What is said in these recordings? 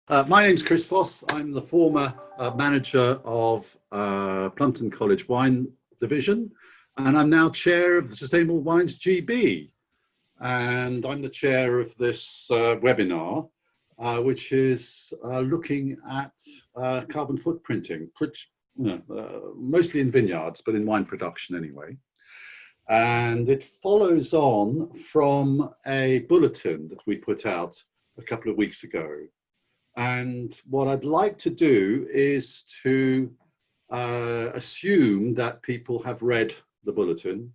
My name's Chris Foss. I'm the former manager of Plumpton College Wine Division, and I'm now chair of the Sustainable Wines GB. And I'm the chair of this webinar, which is looking at carbon footprinting, which, mostly in vineyards, but in wine production anyway. And it follows on from a bulletin that we put out a couple of weeks ago. And what I'd like to do is to assume that people have read the bulletin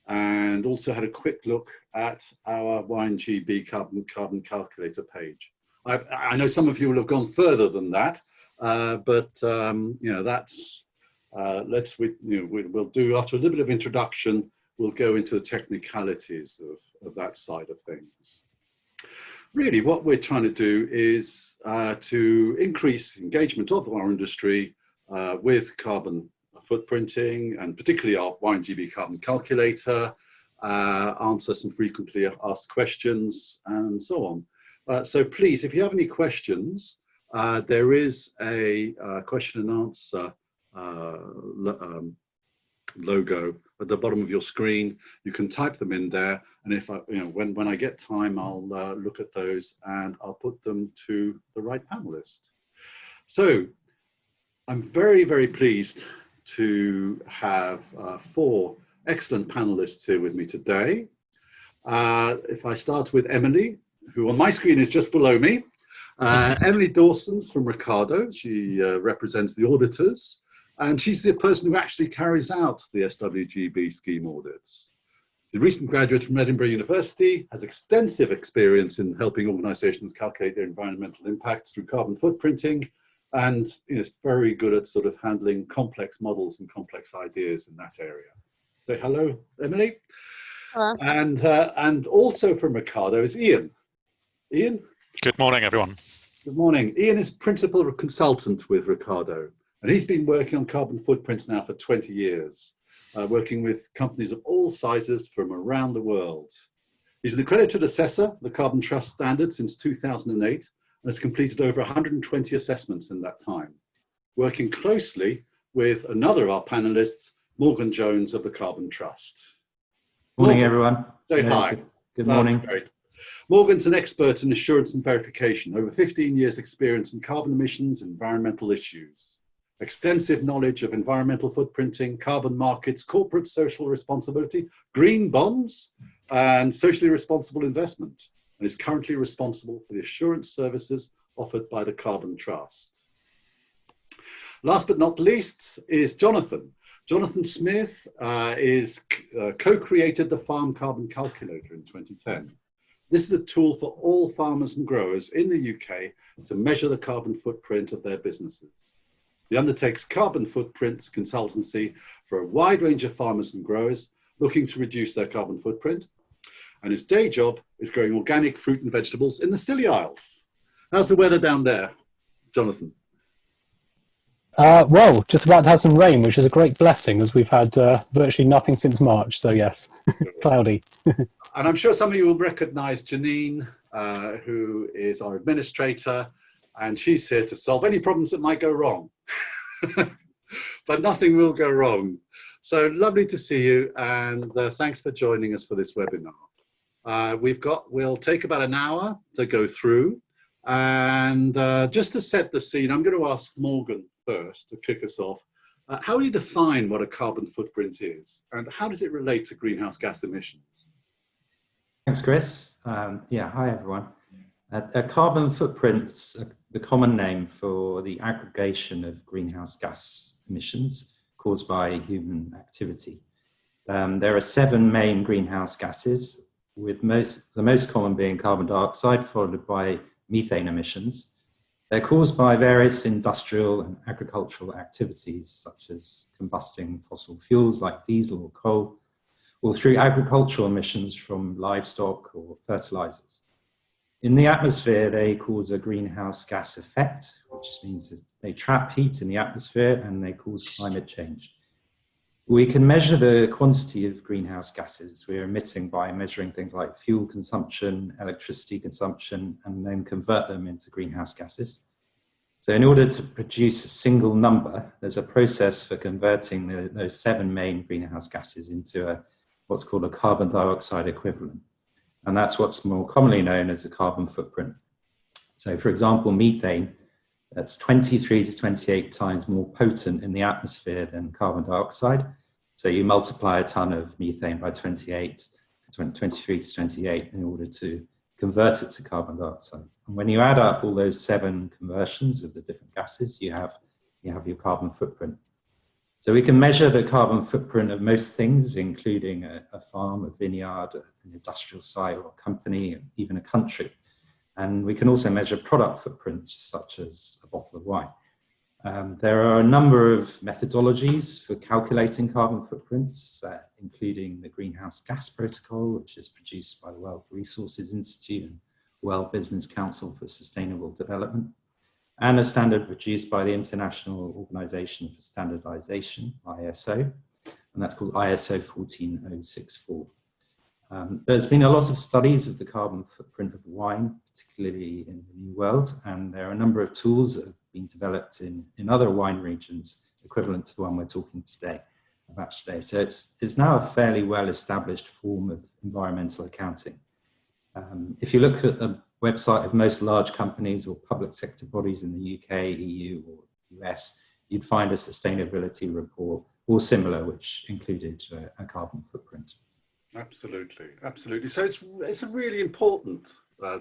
and also had a quick look at our Wine GB carbon calculator page. I know some of you will have gone further than that, but that's we'll do, after a little bit of introduction, we'll go into the technicalities of that side of things. Really, what we're trying to do is to increase engagement of our industry with carbon footprinting, and particularly our Wine GB carbon calculator, answer some frequently asked questions, and so on. So please, if you have any questions, there is a question and answer logo at the bottom of your screen. You can type them in there, and if when I get time, I'll look at those and I'll put them to the right panelist. So I'm very, very pleased to have 4 excellent panelists here with me today. If I start with Emily, who on my screen is just below me. Emily Dawson's from Ricardo. She represents the auditors, and she's the person who actually carries out the SWGB scheme audits. The recent graduate from Edinburgh University, has extensive experience in helping organisations calculate their environmental impacts through carbon footprinting, and is very good at sort of handling complex models and complex ideas in that area. So hello, Emily. Hello. And also from Ricardo is Ian. Ian? Good morning, everyone. Good morning. Ian is principal consultant with Ricardo, and he's been working on carbon footprints now for 20 years, working with companies of all sizes from around the world. He's an accredited assessor, the Carbon Trust Standard, since 2008, and has completed over 120 assessments in that time, working closely with another of our panelists, Morgan Jones of the Carbon Trust. Morning, everyone. Say hi. Good morning. Great. Morgan's an expert in assurance and verification, over 15 years experience in carbon emissions and environmental issues. Extensive knowledge of environmental footprinting, carbon markets, corporate social responsibility, green bonds, and socially responsible investment, and is currently responsible for the assurance services offered by the Carbon Trust. Last but not least is Jonathan. Jonathan Smith co-created the Farm Carbon Calculator in 2010. This is a tool for all farmers and growers in the UK to measure the carbon footprint of their businesses. He undertakes carbon footprint consultancy for a wide range of farmers and growers looking to reduce their carbon footprint. And his day job is growing organic fruit and vegetables in the Scilly Isles. How's the weather down there, Jonathan? Well, just about to have some rain, which is a great blessing, as we've had virtually nothing since March. So yes, cloudy. And I'm sure some of you will recognize Janine, who is our administrator, and she's here to solve any problems that might go wrong. But nothing will go wrong. So lovely to see you, and thanks for joining us for this webinar. We'll take about an hour to go through, and just to set the scene, I'm going to ask Morgan first to kick us off. How do you define what a carbon footprint is, and how does it relate to greenhouse gas emissions? Thanks, Chris. Yeah, hi, everyone. Carbon footprints are the common name for the aggregation of greenhouse gas emissions caused by human activity. There are 7 main greenhouse gases, with the most common being carbon dioxide, followed by methane emissions. They're caused by various industrial and agricultural activities, such as combusting fossil fuels like diesel or coal, or through agricultural emissions from livestock or fertilizers. In the atmosphere, they cause a greenhouse gas effect, which means that they trap heat in the atmosphere and they cause climate change. We can measure the quantity of greenhouse gases we're emitting by measuring things like fuel consumption, electricity consumption, and then convert them into greenhouse gases. So in order to produce a single number, there's a process for converting those 7 main greenhouse gases into what's called a carbon dioxide equivalent. And that's what's more commonly known as the carbon footprint. So for example, methane, that's 23 to 28 times more potent in the atmosphere than carbon dioxide. So you multiply a ton of methane by 23 to 28 in order to convert it to carbon dioxide. And when you add up all those 7 conversions of the different gases, you have your carbon footprint. So we can measure the carbon footprint of most things, including a farm, a vineyard, an industrial site, or a company, even a country. And we can also measure product footprints, such as a bottle of wine. There are a number of methodologies for calculating carbon footprints, including the Greenhouse Gas Protocol, which is produced by the World Resources Institute and World Business Council for Sustainable Development, and a standard produced by the International Organization for Standardization, ISO, and that's called ISO 14064. There's been a lot of studies of the carbon footprint of wine, particularly in the New World, and there are a number of tools that have been developed in other wine regions equivalent to the one we're talking about today. So it's now a fairly well-established form of environmental accounting. If you look at the website of most large companies or public sector bodies in the UK, EU, or US, you'd find a sustainability report or similar, which included a carbon footprint. Absolutely, absolutely. So it's a really important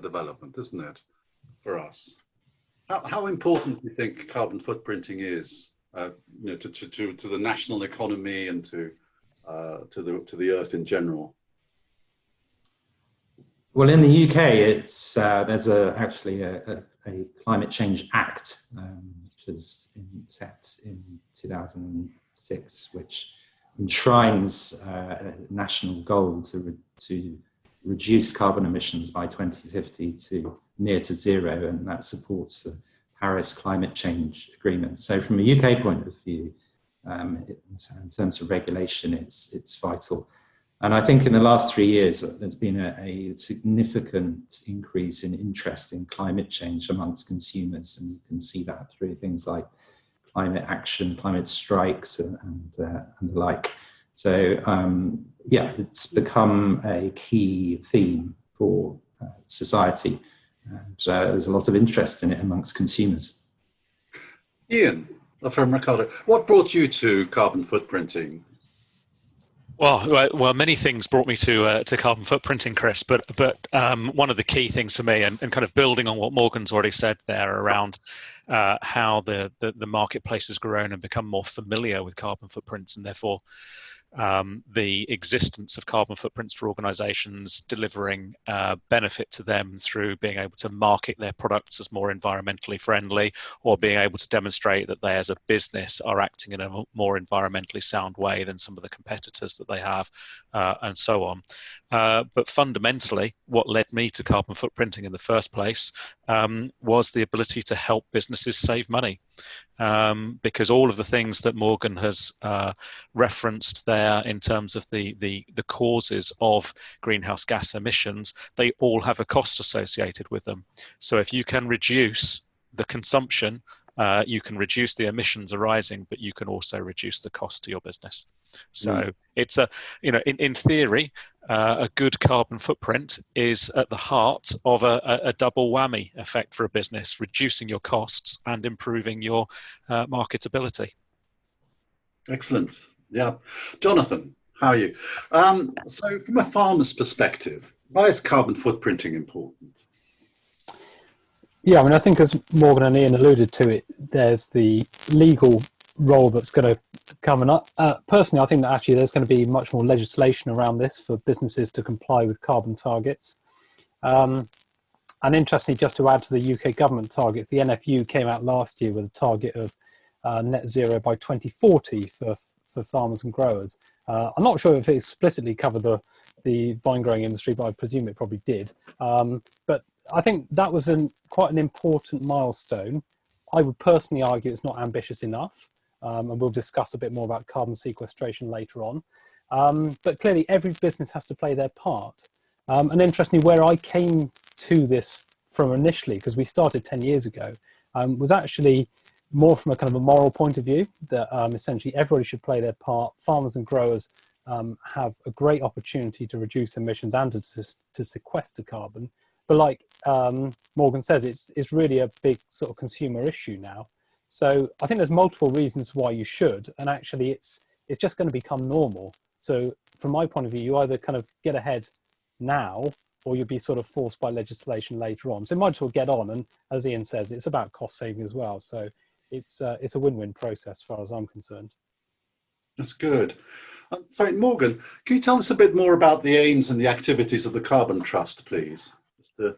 development, isn't it, for us? How important do you think carbon footprinting is, to the national economy and to the earth in general? Well, in the UK, there's actually a Climate Change Act, which was set in 2006, which enshrines a national goal to reduce carbon emissions by 2050 to near to zero, and that supports the Paris Climate Change Agreement. So from a UK point of view, in terms of regulation, it's vital. And I think in the last 3 years, there's been a significant increase in interest in climate change amongst consumers, and you can see that through things like climate action, climate strikes, and the like. So it's become a key theme for society, and there's a lot of interest in it amongst consumers. Ian, from Ricardo, what brought you to carbon footprinting? Well, many things brought me to carbon footprinting, Chris. But one of the key things for me, and kind of building on what Morgan's already said there around how the marketplace has grown and become more familiar with carbon footprints, and therefore the existence of carbon footprints for organizations, delivering benefit to them through being able to market their products as more environmentally friendly, or being able to demonstrate that they as a business are acting in a more environmentally sound way than some of the competitors that they have, and so on. But fundamentally, what led me to carbon footprinting in the first place was the ability to help businesses save money. Because all of the things that Morgan has referenced there in terms of the causes of greenhouse gas emissions, they all have a cost associated with them. So if you can reduce the consumption, you can reduce the emissions arising, but you can also reduce the cost to your business. So it's in theory, a good carbon footprint is at the heart of a double whammy effect for a business, reducing your costs and improving your marketability. Excellent. Yeah. Jonathan, how are you? So from a farmer's perspective, why is carbon footprinting important? Yeah, I mean, I think as Morgan and Ian alluded to it, there's the legal role that's going to come up. Personally, I think that actually there's going to be much more legislation around this for businesses to comply with carbon targets. And interestingly, just to add to the UK government targets, the NFU came out last year with a target of net zero by 2040 for farmers and growers. I'm not sure if it explicitly covered the vine growing industry, but I presume it probably did. But I think that was quite an important milestone. I would personally argue it's not ambitious enough, and we'll discuss a bit more about carbon sequestration later on. But clearly, every business has to play their part. And interestingly, where I came to this from initially, because we started 10 years ago, was actually more from a kind of a moral point of view, that essentially everybody should play their part. Farmers and growers have a great opportunity to reduce emissions and to sequester carbon. But like Morgan says, it's really a big sort of consumer issue now. So I think there's multiple reasons why you should, and actually it's just going to become normal. So from my point of view, you either kind of get ahead now, or you'll be sort of forced by legislation later on. So you might as well get on. And as Ian says, it's about cost saving as well. So it's a win-win process as far as I'm concerned. That's good. Sorry, Morgan, can you tell us a bit more about the aims and the activities of the Carbon Trust, please? Just to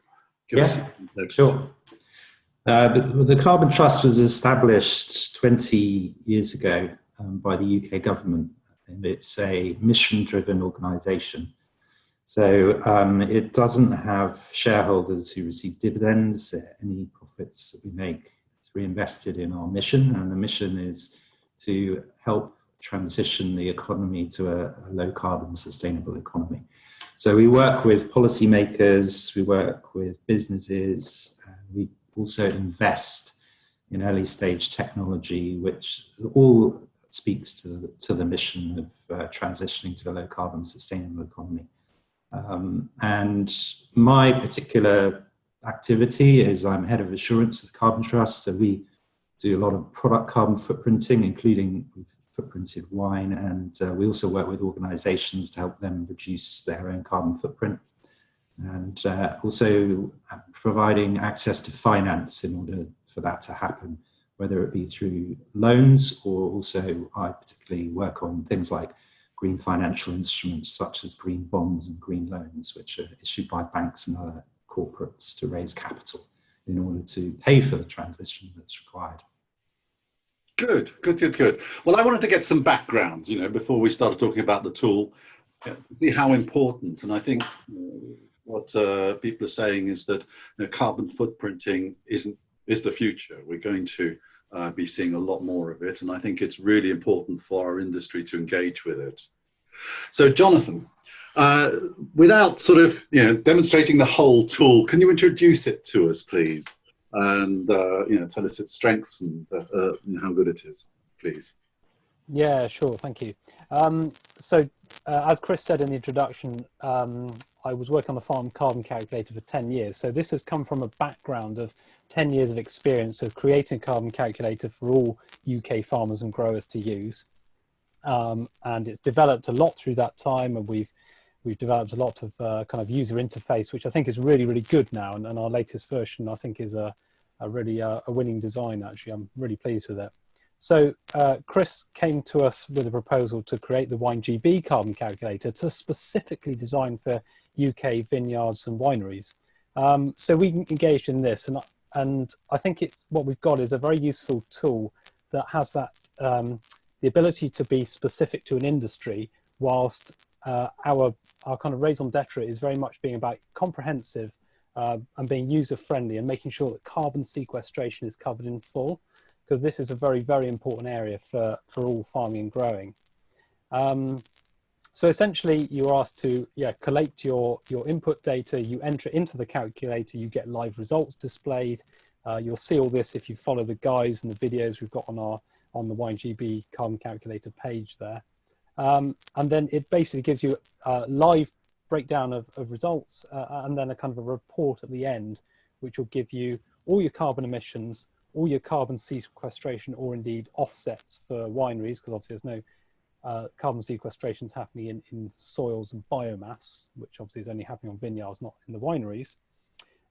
give us some context. Sure. The Carbon Trust was established 20 years ago by the UK government, and it's a mission-driven organisation. So it doesn't have shareholders who receive dividends. Any profits that we make is reinvested in our mission, and the mission is to help transition the economy to a low-carbon, sustainable economy. So we work with policymakers, we work with businesses, we also invest in early-stage technology, which all speaks to the mission of transitioning to a low-carbon, sustainable economy. And my particular activity is I'm head of assurance of Carbon Trust. So we do a lot of product carbon footprinting, including we've footprinted wine, and we also work with organizations to help them reduce their own carbon footprint, and also providing access to finance in order for that to happen, whether it be through loans, or also I particularly work on things like green financial instruments such as green bonds and green loans, which are issued by banks and other corporates to raise capital in order to pay for the transition that's required. Good. Well, I wanted to get some background, before we started talking about the tool, to see how important. And I think what people are saying is that carbon footprinting is the future. We're going to be seeing a lot more of it, and I think it's really important for our industry to engage with it. So, Jonathan, without sort of demonstrating the whole tool, can you introduce it to us, please? And tell us its strengths and how good it is, please. Yeah, sure. Thank you. So, as Chris said in the introduction, I was working on the farm carbon calculator for 10 years. So this has come from a background of 10 years of experience of creating a carbon calculator for all UK farmers and growers to use. And it's developed a lot through that time, and we've developed a lot of kind of user interface, which I think is really, really good now. And our latest version, I think, is a really a winning design, actually. I'm really pleased with it. So Chris came to us with a proposal to create the WineGB carbon calculator to specifically design for UK vineyards and wineries. So we engaged in this, and I think what we've got is a very useful tool that has that the ability to be specific to an industry, whilst our kind of raison d'etre is very much being about comprehensive and being user-friendly and making sure that carbon sequestration is covered in full, because this is a very, very important area for all farming and growing. So essentially, you're asked to collate your input data, you enter it into the calculator, you get live results displayed. You'll see all this if you follow the guides and the videos we've got on the WineGB carbon calculator page there. And then it basically gives you a live breakdown of results and then a kind of a report at the end, which will give you all your carbon emissions, all your carbon sequestration, or indeed offsets for wineries, because obviously there's no carbon sequestration is happening in soils and biomass, which obviously is only happening on vineyards, not in the wineries.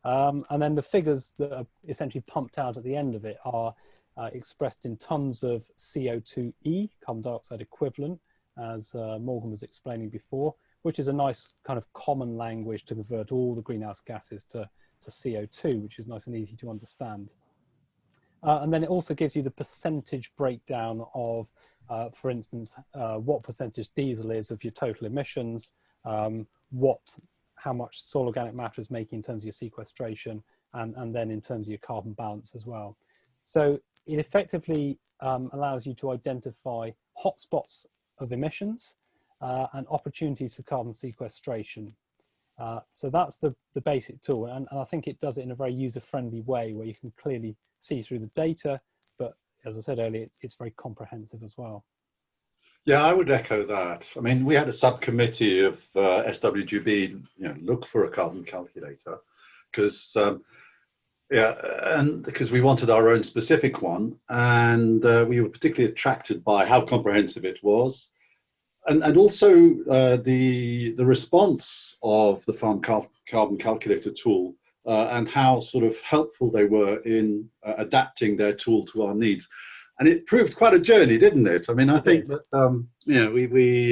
And then the figures that are essentially pumped out at the end of it are expressed in tons of CO2e, carbon dioxide equivalent, as Morgan was explaining before, which is a nice kind of common language to convert all the greenhouse gases to CO2, which is nice and easy to understand. And then it also gives you the percentage breakdown of, for instance, what percentage diesel is of your total emissions, how much soil organic matter is making in terms of your sequestration, and then in terms of your carbon balance as well. So it effectively allows you to identify hotspots of emissions and opportunities for carbon sequestration. So that's the basic tool, and I think it does it in a very user-friendly way where you can clearly see through the data, but as I said earlier, it's very comprehensive as well. Yeah, I would echo that. I mean, we had a subcommittee of SWGB, look for a carbon calculator, because and because we wanted our own specific one, and we were particularly attracted by how comprehensive it was, and also the response of the farm carbon calculator tool, and how sort of helpful they were in adapting their tool to our needs. And it proved quite a journey, didn't it? I mean, I think that, we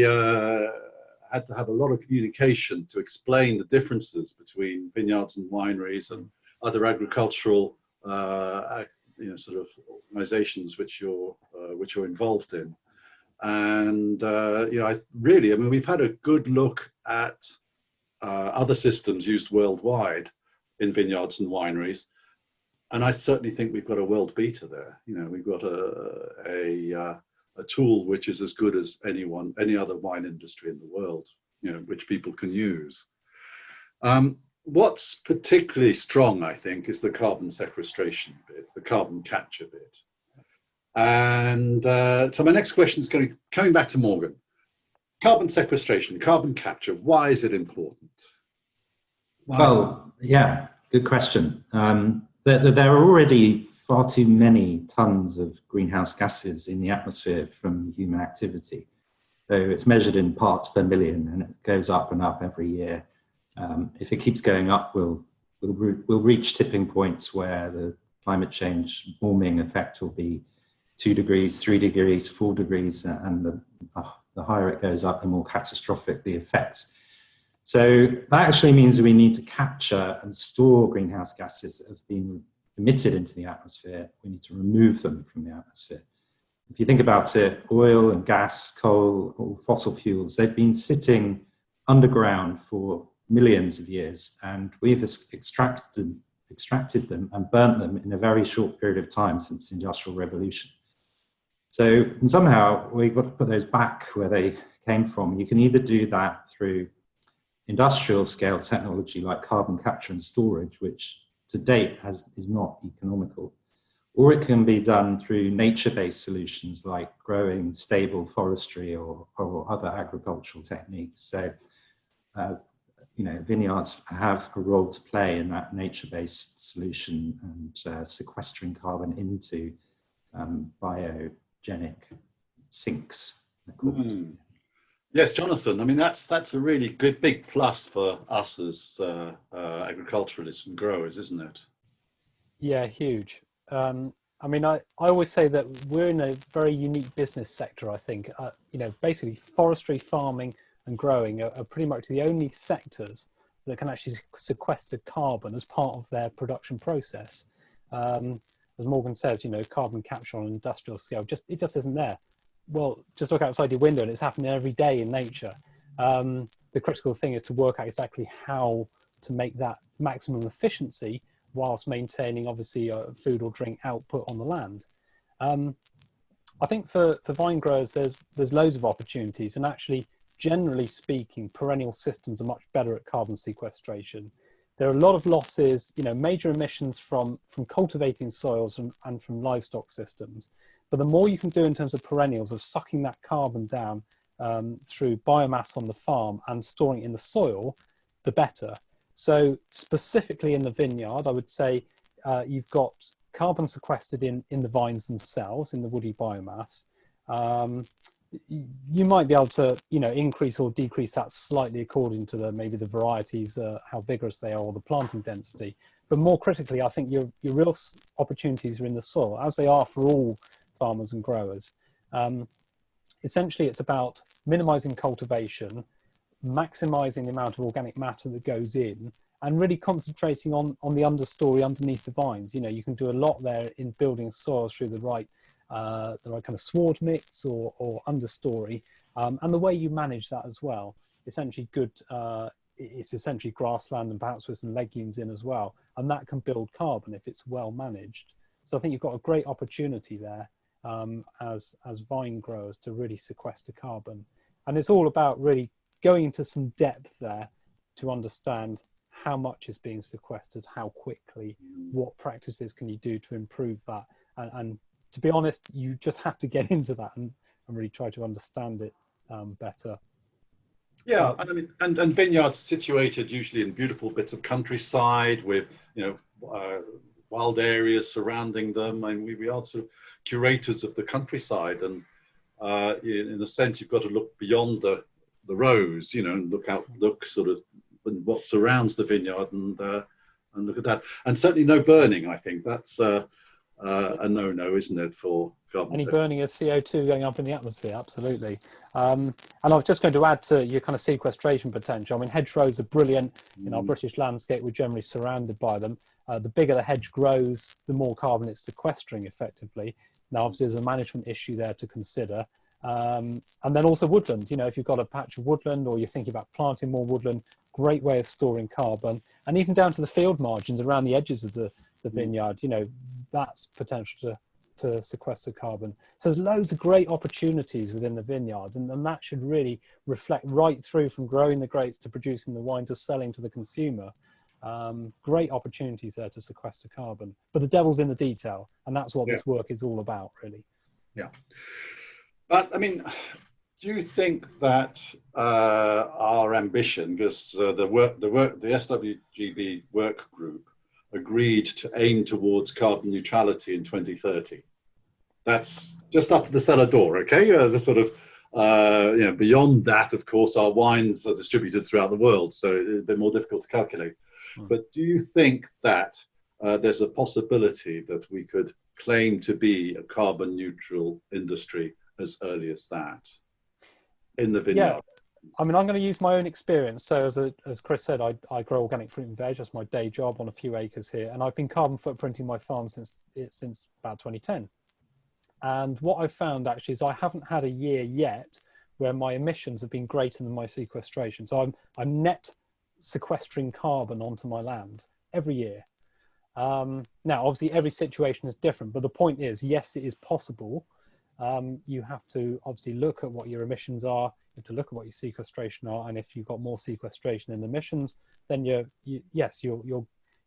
had to have a lot of communication to explain the differences between vineyards and wineries and other agricultural, sort of organizations which you're involved in. And, we've had a good look at other systems used worldwide in vineyards and wineries. And I certainly think we've got a world beater there. We've got a tool which is as good as any other wine industry in the world, which people can use. What's particularly strong, I think, is the carbon sequestration bit, the carbon capture bit. And so my next question is coming back to Morgan. Carbon sequestration, carbon capture, why is it important? Yeah, good question. There are already far too many tons of greenhouse gases in the atmosphere from human activity. So it's measured in parts per million, and it goes up and up every year. If it keeps going up, we'll reach tipping points where the climate change warming effect will be 2 degrees, 3 degrees, 4 degrees, and the higher it goes up, the more catastrophic the effects. So that actually means we need to capture and store greenhouse gases that have been emitted into the atmosphere. We need to remove them from the atmosphere. If you think about it, oil and gas, coal, or fossil fuels, they've been sitting underground for millions of years, and we've extracted them and burnt them in a very short period of time since the Industrial Revolution. So and somehow we've got to put those back where they came from. You can either do that through industrial scale technology like carbon capture and storage, which to date is not economical, or it can be done through nature-based solutions like growing stable forestry or other agricultural techniques. So, vineyards have a role to play in that nature-based solution and sequestering carbon into biogenic sinks. Yes, Jonathan. I mean, that's a really good big plus for us as agriculturalists and growers, isn't it? Yeah, huge. I always say that we're in a very unique business sector. I think, basically forestry, farming and growing are pretty much the only sectors that can actually sequester carbon as part of their production process. As Morgan says, carbon capture on an industrial scale, it just isn't there. Well, just look outside your window and it's happening every day in nature. The critical thing is to work out exactly how to make that maximum efficiency whilst maintaining, obviously, food or drink output on the land. I think for vine growers, there's loads of opportunities, and actually, generally speaking, perennial systems are much better at carbon sequestration. There are a lot of losses, major emissions from cultivating soils and from livestock systems. But the more you can do in terms of perennials, of sucking that carbon down through biomass on the farm and storing it in the soil, the better. So specifically in the vineyard, I would say you've got carbon sequestered in the vines themselves, in the woody biomass. You might be able to, increase or decrease that slightly according to maybe the varieties, how vigorous they are, or the planting density. But more critically, I think your real opportunities are in the soil, as they are for all farmers and growers. Essentially, it's about minimizing cultivation, maximizing the amount of organic matter that goes in, and really concentrating on the understory underneath the vines. You can do a lot there in building soils through the right kind of sward mix or understory, and the way you manage that as well. Essentially good. It's essentially grassland and perhaps with some legumes in as well, and that can build carbon if it's well managed. So I think you've got a great opportunity there as vine growers to really sequester carbon, and it's all about really going into some depth there to understand how much is being sequestered, how quickly, what practices can you do to improve that. And to be honest, you just have to get into that and really try to understand it better. Yeah, and I mean, and vineyards situated usually in beautiful bits of countryside with, wild areas surrounding them. And we are sort of curators of the countryside, and in a sense, you've got to look beyond the rows, and look sort of what surrounds the vineyard, and look at that. And certainly no burning. I think that's a no-no, isn't it, for carbon? Any burning is CO2 going up in the atmosphere, absolutely. And I was just going to add to your kind of sequestration potential. I mean, hedgerows are brilliant. In our British landscape, we're generally surrounded by them. The bigger the hedge grows, the more carbon it's sequestering effectively. Now, obviously, there's a management issue there to consider. And then also woodland. If you've got a patch of woodland or you're thinking about planting more woodland, great way of storing carbon. And even down to the field margins around the edges of the vineyard, that's potential to sequester carbon. So there's loads of great opportunities within the vineyard, and that should really reflect right through from growing the grapes to producing the wine to selling to the consumer. Great opportunities there to sequester carbon. But the devil's in the detail, and that's what this work is all about, really. Yeah. But I mean, do you think that our ambition, because the SWGB work group agreed to aim towards carbon neutrality in 2030? That's just up to the cellar door, okay? As a sort of, beyond that, of course, our wines are distributed throughout the world, so it's a bit more difficult to calculate. But do you think that there's a possibility that we could claim to be a carbon neutral industry as early as that in the vineyard? Yeah. I mean, I'm going to use my own experience. So as Chris said, I grow organic fruit and veg. That's my day job on a few acres here. And I've been carbon footprinting my farm since about 2010. And what I've found actually is I haven't had a year yet where my emissions have been greater than my sequestration. So I'm net sequestering carbon onto my land every year. Now, obviously, every situation is different. But the point is, yes, it is possible. You have to obviously look at what your emissions are. You have to look at what your sequestration are, and if you've got more sequestration than emissions, then you're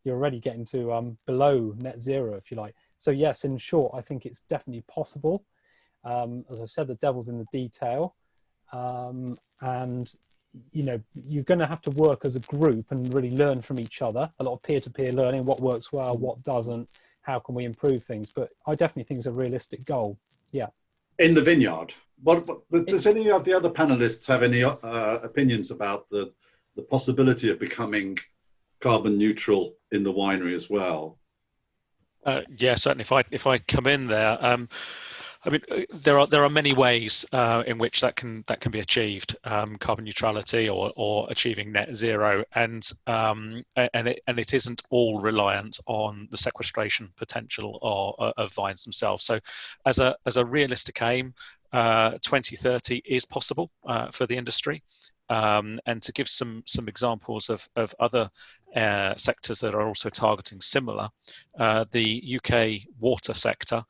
already getting to below net zero, if you like. So yes, in short, I think it's definitely possible. As I said, the devil's in the detail, and you're going to have to work as a group and really learn from each other. A lot of peer-to-peer learning, what works well, what doesn't, how can we improve things. But I definitely think it's a realistic goal. Yeah. In the vineyard. Does any of the other panelists have any opinions about the possibility of becoming carbon neutral in the winery as well? Yeah, certainly. If I come in there, I mean, there are many ways in which that can be achieved, carbon neutrality or achieving net zero, and it isn't all reliant on the sequestration potential of vines themselves. So, as a realistic aim, 2030 is possible for the industry. And to give some examples of other sectors that are also targeting similar, the UK water sector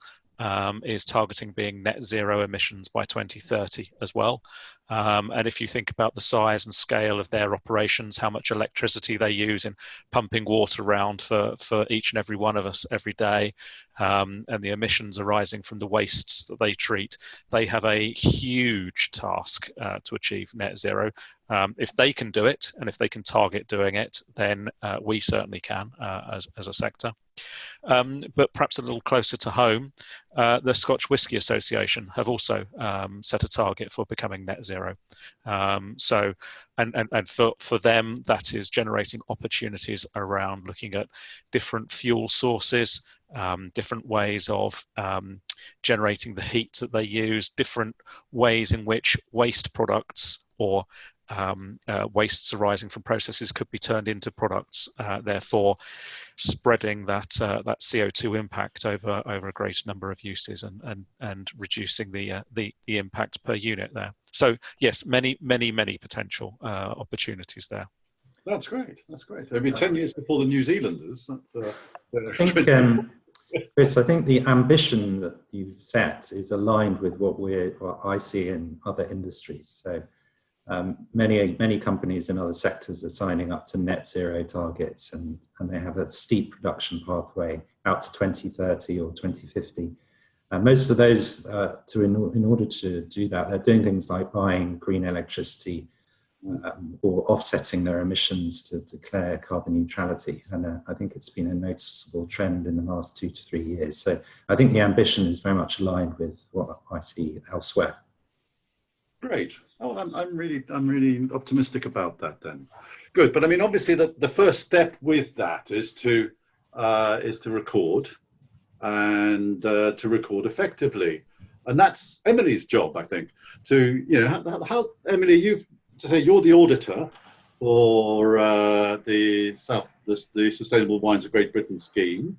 is targeting being net zero emissions by 2030 as well. And if you think about the size and scale of their operations, how much electricity they use in pumping water around for each and every one of us every day, and the emissions arising from the wastes that they treat, they have a huge task to achieve net zero. If they can do it, and if they can target doing it, then we certainly can as a sector. But perhaps a little closer to home, the Scotch Whisky Association have also set a target for becoming net zero. So, and for them, that is generating opportunities around looking at different fuel sources, different ways of generating the heat that they use, different ways in which waste products or wastes arising from processes could be turned into products, therefore spreading that CO2 impact over a greater number of uses and reducing the impact per unit there. So yes, many potential opportunities there. That's great. That's great. It'll be 10 years before the New Zealanders. I think, Chris, I think the ambition that you've set is aligned with what I see in other industries. So Many companies in other sectors are signing up to net zero targets, and they have a steep reduction pathway out to 2030 or 2050. Most of those, in order to do that, they're doing things like buying green electricity or offsetting their emissions to declare carbon neutrality. And I think it's been a noticeable trend in the last 2 to 3 years. So I think the ambition is very much aligned with what I see elsewhere. Great. Oh, I'm really optimistic about that then. Good. But I mean, obviously, the first step with that is to record, and to record effectively, and that's Emily's job, I think. To how Emily, you're the auditor for the Sustainable Wines of Great Britain scheme,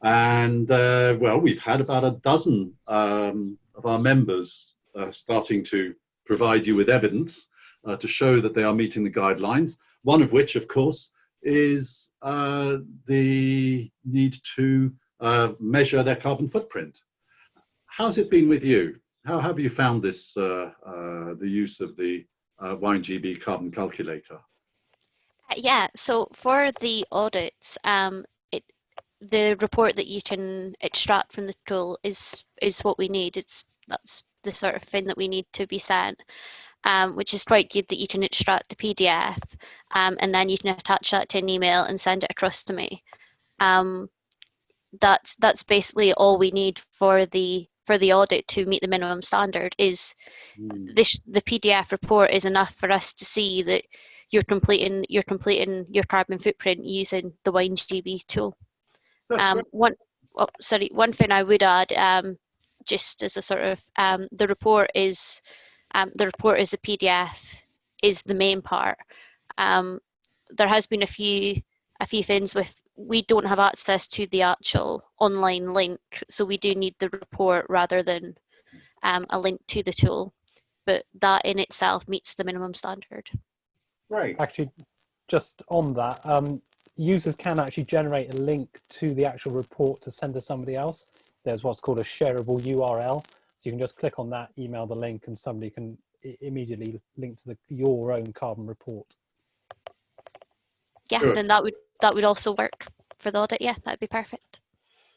and well, we've had about a dozen of our members starting to provide you with evidence to show that they are meeting the guidelines. One of which, of course, is the need to measure their carbon footprint. How's it been with you? How have you found this, the use of the WineGB carbon calculator? Yeah, so for the audits, the report that you can extract from the tool is what we need. That's the sort of thing that we need to be sent, which is quite good that you can extract the PDF, and then you can attach that to an email and send it across to me. That's basically all we need for the audit to meet the minimum standard. Is the PDF report is enough for us to see that you're completing your carbon footprint using the WineGB tool. One thing I would add, just as a sort of the report is a PDF is the main part. There has been a few things with we don't have access to the actual online link, so we do need the report rather than a link to the tool. But that in itself meets the minimum standard. Right. Actually, just on that, users can actually generate a link to the actual report to send to somebody else. There's what's called a shareable URL. So you can just click on that, email the link, and somebody can immediately link to your own carbon report. Yeah, Good. then that would also work for the audit. Yeah, that'd be perfect.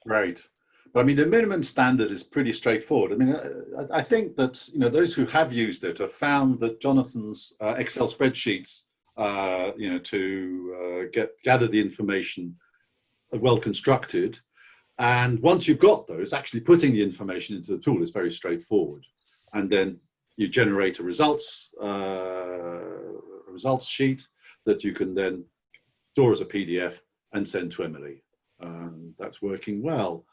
Right. But I mean, the minimum standard is pretty straightforward. I mean, I think that those who have used it have found that Jonathan's Excel spreadsheets, to gather the information, are well constructed. And once you've got those, actually putting the information into the tool is very straightforward. And then you generate a results sheet that you can then store as a PDF and send to Emily. That's working well.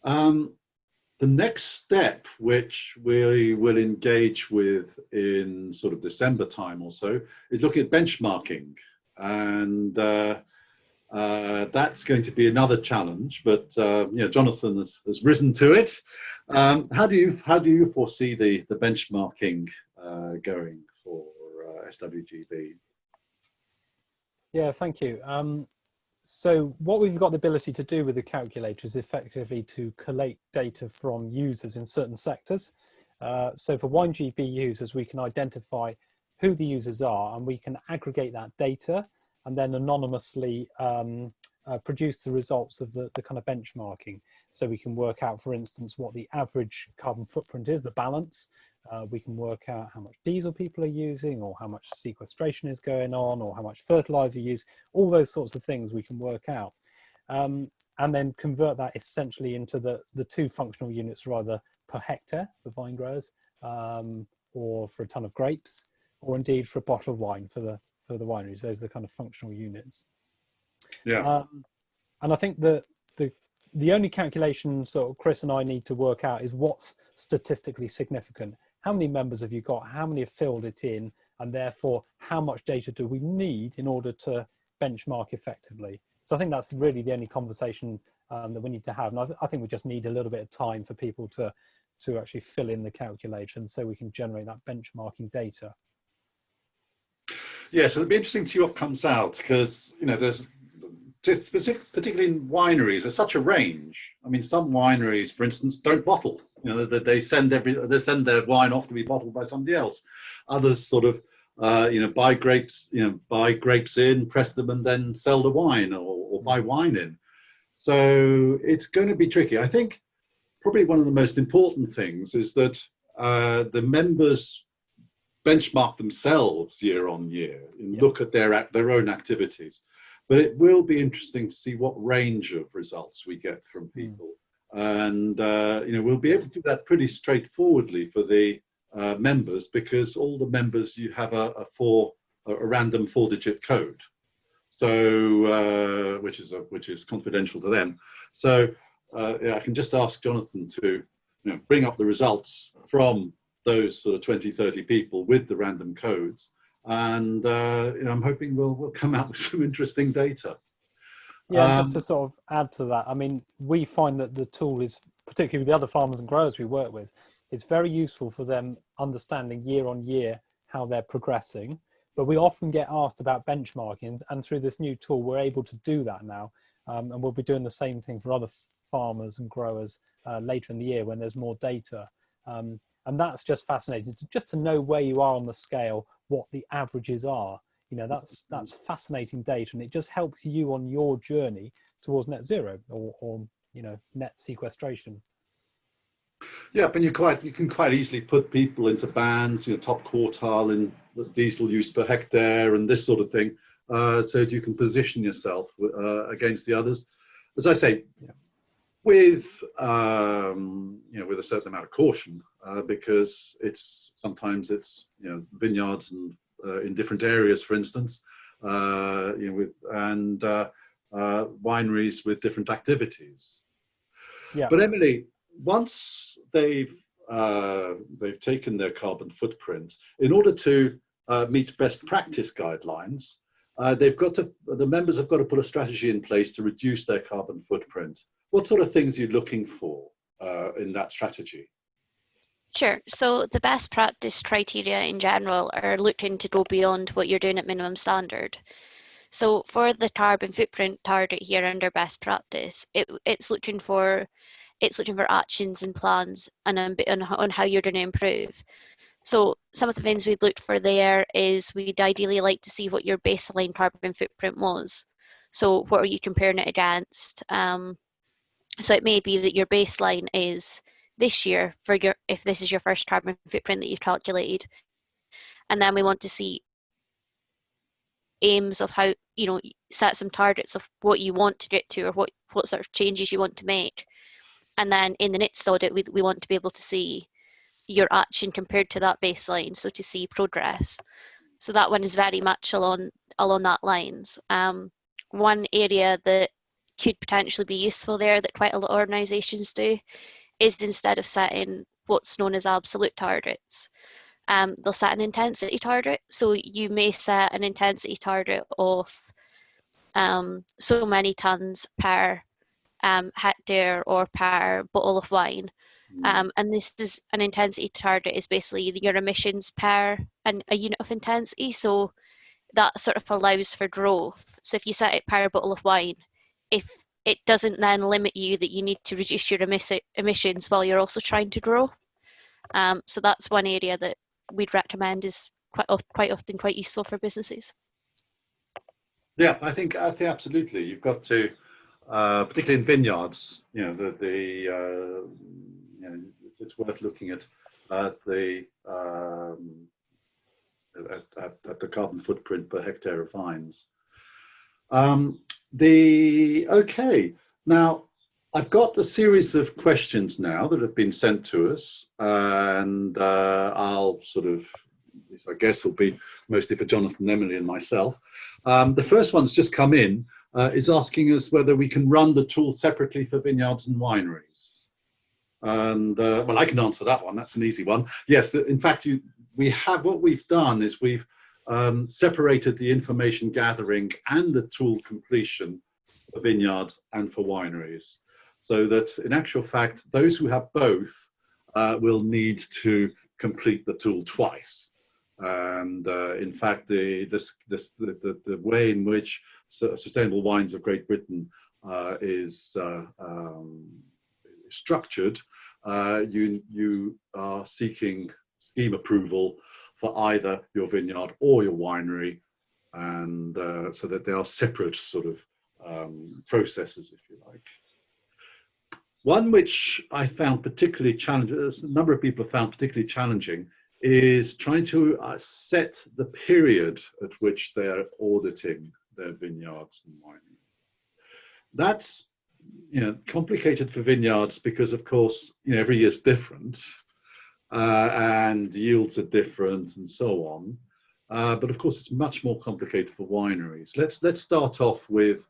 The next step, which we will engage with in sort of December time or so, is looking at benchmarking. And that's going to be another challenge, but Jonathan has risen to it. How do you foresee the benchmarking going for SWGB? Yeah, thank you. So what we've got the ability to do with the calculator is effectively to collate data from users in certain sectors. So for WineGB users, we can identify who the users are, and we can aggregate that data and then anonymously produce the results of the kind of benchmarking. So we can work out, for instance, what the average carbon footprint is, the balance. We can work out how much diesel people are using, or how much sequestration is going on, or how much fertilizer use. All those sorts of things we can work out. And then convert that essentially into the two functional units, rather per hectare for vine growers, or for a ton of grapes, or indeed for a bottle of wine for the wineries. Those are the kind of functional units. Yeah. And I think the only calculation sort of Chris and I need to work out is what's statistically significant. How many members have you got? How many have filled it in? And therefore, how much data do we need in order to benchmark effectively? So I think that's really the only conversation that we need to have. And I think we just need a little bit of time for people to actually fill in the calculation so we can generate that benchmarking data. Yeah, so it'll be interesting to see what comes out, because there's particularly in wineries, there's such a range. I mean, some wineries, for instance, don't bottle. They send their wine off to be bottled by somebody else. Others sort of buy grapes, buy grapes in, press them, and then sell the wine, or buy wine in. So it's going to be tricky. I think probably one of the most important things is that the members benchmark themselves year on year and look at their own activities. But it will be interesting to see what range of results we get from people. And, we'll be able to do that pretty straightforwardly for the members, because all the members, you have a random 4-digit code. So, which is confidential to them. So I can just ask Jonathan to bring up the results from those sort of 20, 30 people with the random codes. And I'm hoping we'll come out with some interesting data. Yeah, just to sort of add to that, I mean, we find that the tool is, particularly with the other farmers and growers we work with, it's very useful for them understanding year on year how they're progressing. But we often get asked about benchmarking, and through this new tool, we're able to do that now. And we'll be doing the same thing for other farmers and growers later in the year when there's more data. And that's just fascinating, just to know where you are on the scale, what the averages are. That's fascinating data, and it just helps you on your journey towards net zero or net sequestration. Yeah, but you can quite easily put people into bands, top quartile in diesel use per hectare and this sort of thing, so that you can position yourself against the others. As I say, with with a certain amount of caution, because sometimes it's vineyards and in different areas, for instance, wineries with different activities. Yeah. But Emily, once they've taken their carbon footprint, in order to meet best practice guidelines, the members have got to put a strategy in place to reduce their carbon footprint. What sort of things are you looking for in that strategy? Sure. So the best practice criteria in general are looking to go beyond what you're doing at minimum standard. So for the carbon footprint target here under best practice, it's looking for actions and plans and on how you're going to improve. So some of the things we'd look for there is we'd ideally like to see what your baseline carbon footprint was. So what are you comparing it against? So it may be that your baseline is this year if this is your first carbon footprint that you've calculated, and then we want to see aims of how set some targets of what you want to get to, or what sort of changes you want to make. And then in the next audit, we want to be able to see your action compared to that baseline, so to see progress. So that one is very much along that lines. One area that could potentially be useful there that quite a lot of organisations do is, instead of setting what's known as absolute targets, they'll set an intensity target. So you may set an intensity target of so many tonnes per hectare or per bottle of wine. And this is an intensity target is basically your emissions per a unit of intensity. So that sort of allows for growth. So if you set it per bottle of wine, if it doesn't then limit you that you need to reduce your emissions while you're also trying to grow. So that's one area that we'd recommend is quite often quite useful for businesses. Yeah, I think absolutely. You've got to, particularly in vineyards, it's worth looking at the carbon footprint per hectare of vines. Okay, now I've got a series of questions now that have been sent to us, and I'll I guess will be mostly for Jonathan, Emily, and myself. The first one's just come in, is asking us whether we can run the tool separately for vineyards and wineries. And well, I can answer that one. That's an easy one. Yes, in fact, what we've done is we've separated the information gathering and the tool completion for vineyards and for wineries, so that in actual fact, those who have both will need to complete the tool twice. And in fact, the way in which Sustainable Wines of Great Britain is structured, you are seeking scheme approval for either your vineyard or your winery, and so that they are separate sort of processes, if you like. One which I found particularly challenging, a number of people have found particularly challenging, is trying to set the period at which they're auditing their vineyards and wineries. That's complicated for vineyards because, of course, every year is different, and yields are different, and so on. But of course, it's much more complicated for wineries. Let's start off with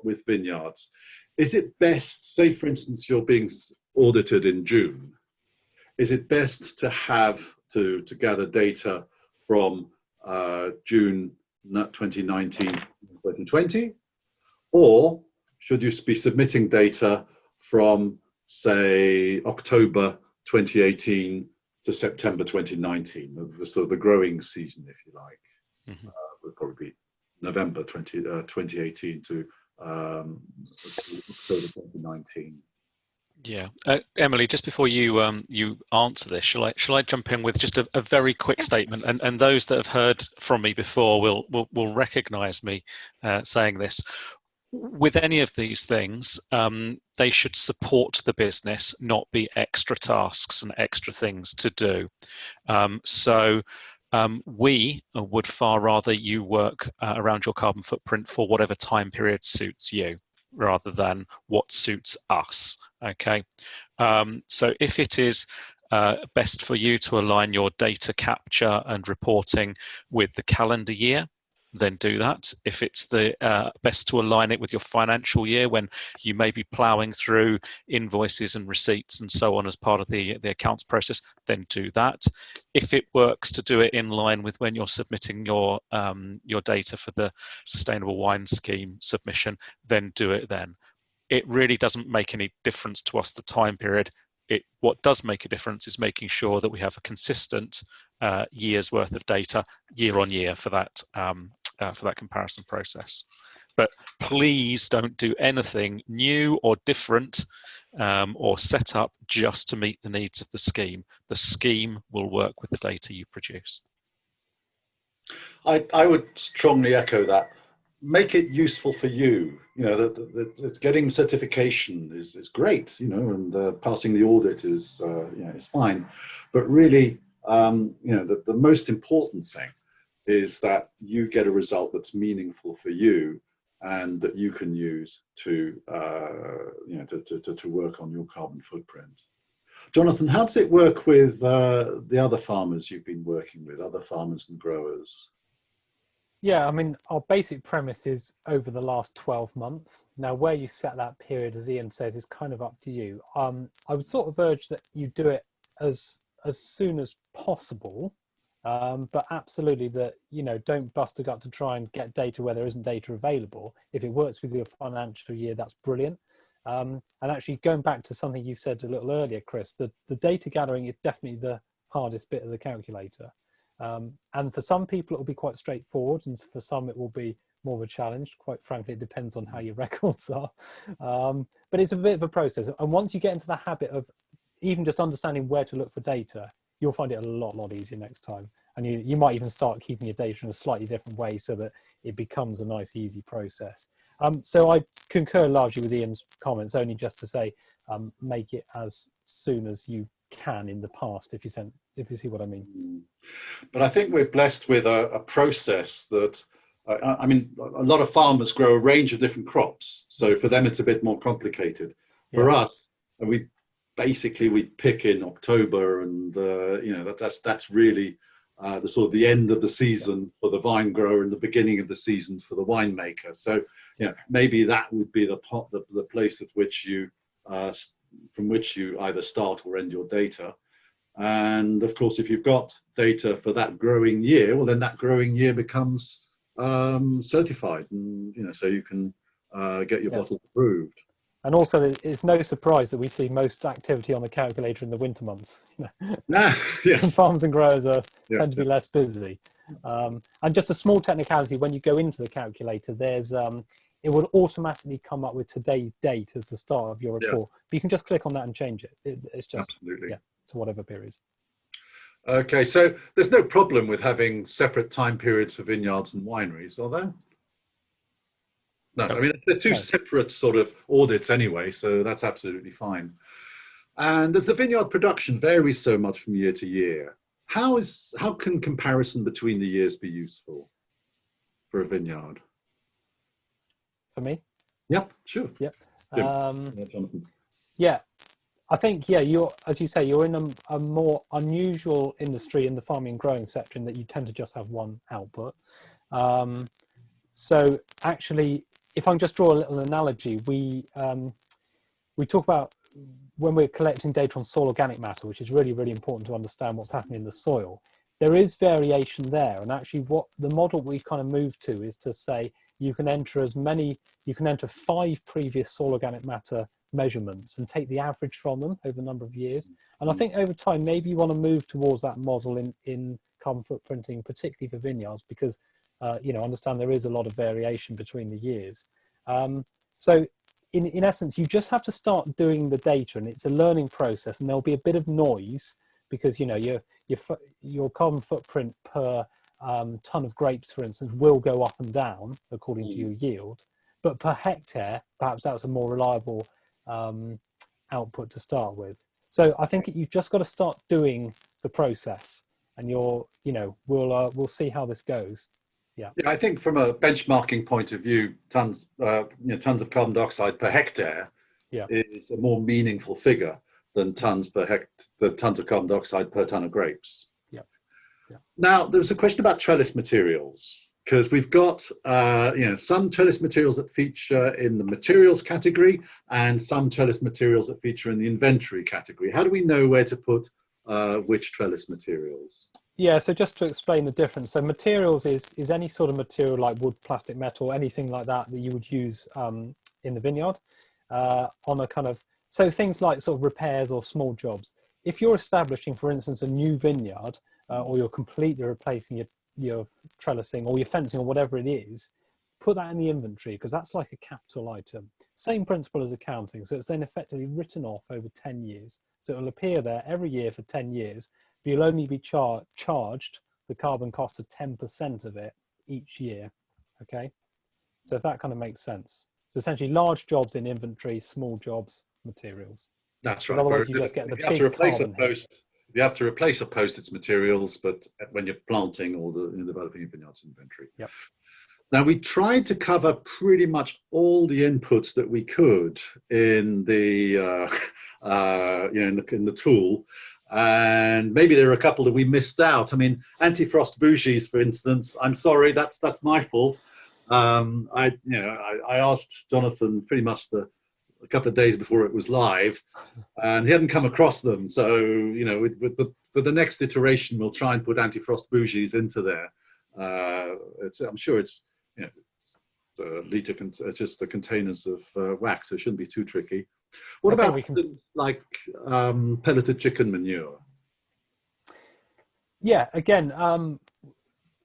with vineyards. Is it best, say for instance, you're being audited in June, is it best to have to gather data from June 2019, 2020, or should you be submitting data from, say, October 2018 to September 2019, the sort of the growing season, if you like? Mm-hmm. Would probably be November 2018 to October 2019. Yeah, Emily, just before you answer this, shall I jump in with just a very quick statement, and those that have heard from me before will recognise me saying this. With any of these things, they should support the business, not be extra tasks and extra things to do. We would far rather you work around your carbon footprint for whatever time period suits you, rather than what suits us. Okay, so if it is best for you to align your data capture and reporting with the calendar year, then do that. If it's the best to align it with your financial year, when you may be ploughing through invoices and receipts and so on as part of the accounts process, then do that. If it works to do it in line with when you're submitting your data for the Sustainable Wine Scheme submission, then do it then. It really doesn't make any difference to us, the time period. What does make a difference is making sure that we have a consistent year's worth of data year on year for that comparison process. But please don't do anything new or different or set up just to meet the needs of the scheme. The scheme will work with the data you produce. I would strongly echo that. Make it useful for you. That getting certification is great, and passing the audit is is fine. But really, the most important thing is that you get a result that's meaningful for you and that you can use to work on your carbon footprint. Jonathan, how does it work with the other farmers you've been working with, other farmers and growers? Yeah, I mean, our basic premise is over the last 12 months. Now, where you set that period, as Ian says, is kind of up to you. I would sort of urge that you do it as soon as possible, but absolutely that, don't bust a gut to try and get data where there isn't data available. If it works with your financial year, that's brilliant. And actually, going back to something you said a little earlier, Chris, the data gathering is definitely the hardest bit of the calculator. And for some people, it will be quite straightforward, and for some, it will be more of a challenge. Quite frankly, it depends on how your records are. But it's a bit of a process. And once you get into the habit of even just understanding where to look for data, you'll find it a lot easier next time. And you might even start keeping your data in a slightly different way so that it becomes a nice, easy process. So I concur largely with Ian's comments, only just to say, make it as soon as you can in the past, if you see what I mean. But I think we're blessed with a process that, I mean, a lot of farmers grow a range of different crops. So for them, it's a bit more complicated. For us, we pick in October, and that's really the sort of the end of the season for the vine grower and the beginning of the season for the winemaker. So maybe that would be the place at which you from which you either start or end your data. And of course, if you've got data for that growing year, well, then that growing year becomes certified, and so you can get your bottles approved. And also, it's no surprise that we see most activity on the calculator in the winter months. Yes. Farms and growers tend to be less busy. And just a small technicality: when you go into the calculator, there's it will automatically come up with today's date as the start of your report. But you can just click on that and change it. It's just to whatever period. Okay, so there's no problem with having separate time periods for vineyards and wineries, are there? No, I mean, they're two No. separate sort of audits anyway, so that's absolutely fine. And as the vineyard production varies so much from year to year, how can comparison between the years be useful for a vineyard? For me? Yep, sure. Yep. Jonathan. Yeah, I think, yeah, as you say, you're in a more unusual industry in the farming and growing sector in that you tend to just have one output. So actually, if I can just draw a little analogy, we talk about when we're collecting data on soil organic matter, which is really, really important to understand what's happening in the soil. There is variation there, and actually what the model we've kind of moved to is to say you can enter 5 previous soil organic matter measurements and take the average from them over a number of years. And I think over time, maybe you want to move towards that model in carbon footprinting, particularly for vineyards, because understand there is a lot of variation between the years. So in essence, you just have to start doing the data, and it's a learning process, and there'll be a bit of noise because your carbon footprint per ton of grapes, for instance, will go up and down according to your yield, but per hectare, perhaps that's a more reliable output to start with. So I think you've just got to start doing the process, and we'll see how this goes. Yeah, I think from a benchmarking point of view, tons of carbon dioxide per hectare is a more meaningful figure than tons of carbon dioxide per ton of grapes. Yeah. Now, there was a question about trellis materials, because we've got some trellis materials that feature in the materials category and some trellis materials that feature in the inventory category. How do we know where to put which trellis materials? Yeah, so just to explain the difference, so materials is any sort of material like wood, plastic, metal, anything like that you would use in the vineyard on a kind of, so things like sort of repairs or small jobs. If you're establishing, for instance, a new vineyard or you're completely replacing your trellising or your fencing or whatever it is, put that in the inventory because that's like a capital item. Same principle as accounting, so it's then effectively written off over 10 years. So it'll appear there every year for 10 years. You'll only be charged the carbon cost of 10% of it each year, okay? So if that kind of makes sense. So essentially large jobs in inventory, small jobs, materials. That's right. Otherwise you just get the big carbon hit. If you have to replace a post, it's materials, but when you're planting or developing your vineyards inventory. Yep. Now, we tried to cover pretty much all the inputs that we could in the in the tool, and maybe there are a couple that we missed out. I mean, anti-frost bougies, for instance. I'm sorry, that's my fault. I asked Jonathan pretty much a couple of days before it was live, and he hadn't come across them. So for the next iteration, we'll try and put anti-frost bougies into there. I'm sure it's just the containers of wax, so it shouldn't be too tricky. What about things like pelleted chicken manure? Yeah, again,